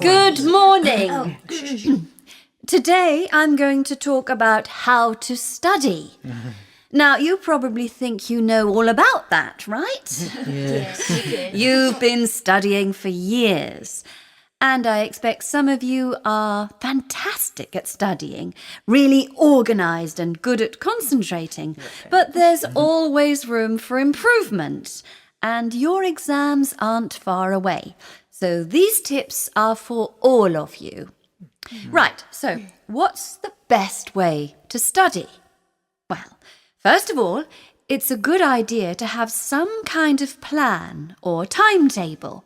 Good morning. Today I'm going to talk about how to study. Now, you probably think you know all about that, right? Yes. You've been studying for years. And I expect some of you are fantastic at studying, really organised and good at concentrating. But there's always room for improvement. And your exams aren't far away. So these tips are for all of you. Right, so what's the best way to study? Well, first of all, it's a good idea to have some kind of plan or timetable.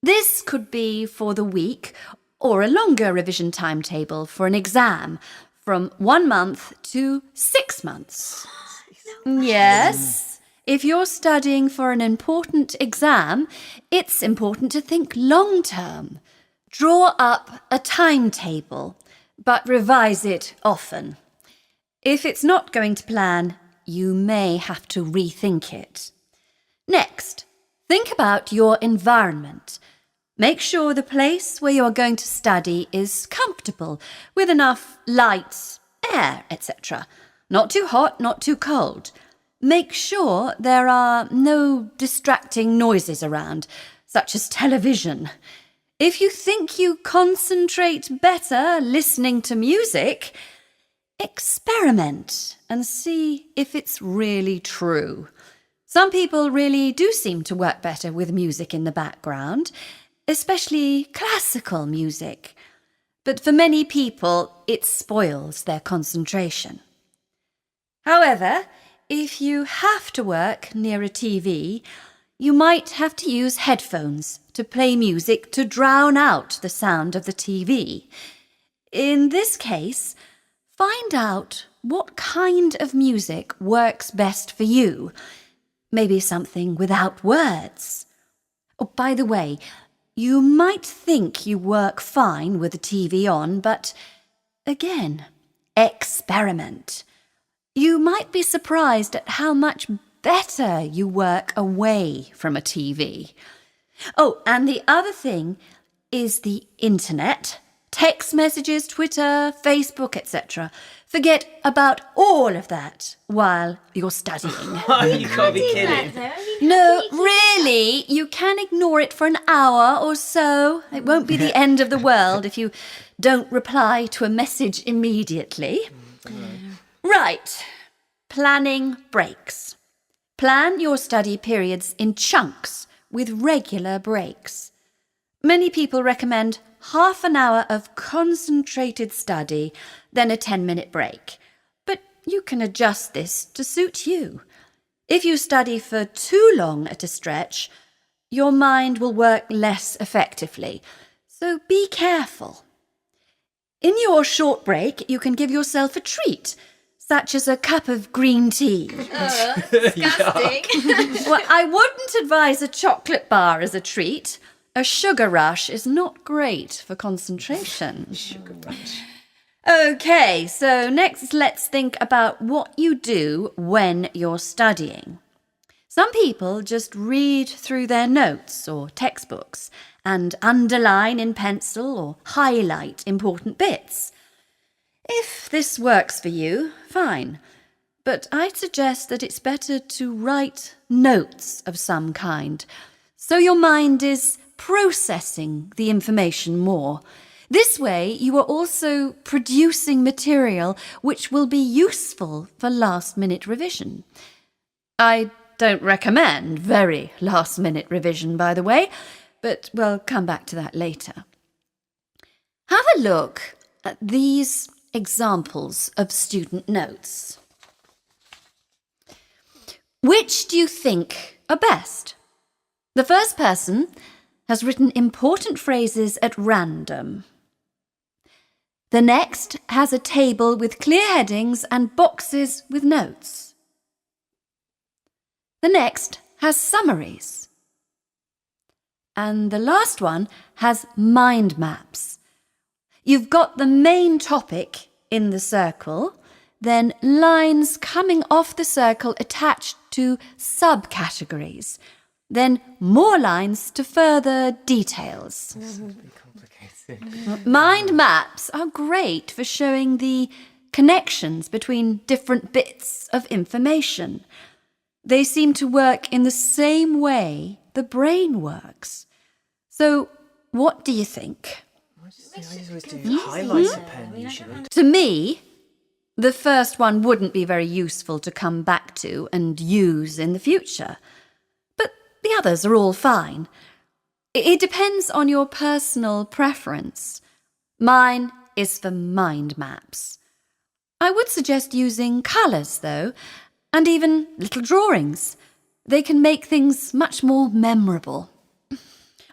This could be for the week or a longer revision timetable for an exam from 1 month to 6 months. Yes, if you're studying for an important exam, it's important to think long term. Draw up a timetable, but revise it often. If it's not going to plan, you may have to rethink it. Next, think about your environment. Make sure the place where you are going to study is comfortable, with enough light, air, etc. Not too hot, not too cold. Make sure there are no distracting noises around, such as television. If you think you concentrate better listening to music, experiment and see if it's really true. Some people really do seem to work better with music in the background, especially classical music. But for many people, it spoils their concentration. However, if you have to work near a TV, you might have to use headphones to play music to drown out the sound of the TV. In this case, find out what kind of music works best for you. Maybe something without words. Oh, by the way, you might think you work fine with the TV on, but again, experiment. You might be surprised at how much better you work away from a TV. Oh, and the other thing is the internet, text messages, Twitter, Facebook, etc. Forget about all of that while you're studying. You can't be kidding. No, really, you can ignore it for an hour or so. It won't be the end of the world if you don't reply to a message immediately. Right, planning breaks. Plan your study periods in chunks with regular breaks. Many people recommend half an hour of concentrated study, then a 10-minute break. But you can adjust this to suit you. If you study for too long at a stretch, your mind will work less effectively. So be careful. In your short break, you can give yourself a treat, such as a cup of green tea. Disgusting. Well, I wouldn't advise a chocolate bar as a treat. A sugar rush is not great for concentration. Sugar rush. Okay, so next let's think about what you do when you're studying. Some people just read through their notes or textbooks and underline in pencil or highlight important bits. If this works for you, fine. But I'd suggest that it's better to write notes of some kind, so your mind is processing the information more. This way, you are also producing material which will be useful for last-minute revision. I don't recommend very last-minute revision, by the way, but we'll come back to that later. Have a look at these examples of student notes. Which do you think are best? The first person has written important phrases at random. The next has a table with clear headings and boxes with notes. The next has summaries. And the last one has mind maps. You've got the main topic in the circle, then lines coming off the circle attached to subcategories. then more lines to further details. Complicated. Mind maps are great for showing the connections between different bits of information. They seem to work in the same way the brain works. So, what do you think? I just always do highlighter pen usually. To me, the first one wouldn't be very useful to come back to and use in the future. But the others are all fine. It depends on your personal preference. Mine is for mind maps. I would suggest using colours, though, and even little drawings. They can make things much more memorable.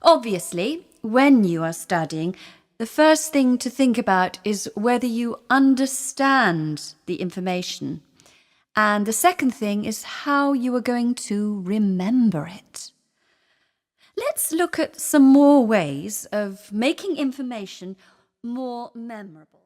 Obviously, when you are studying, the first thing to think about is whether you understand the information. And the second thing is how you are going to remember it. Let's look at some more ways of making information more memorable.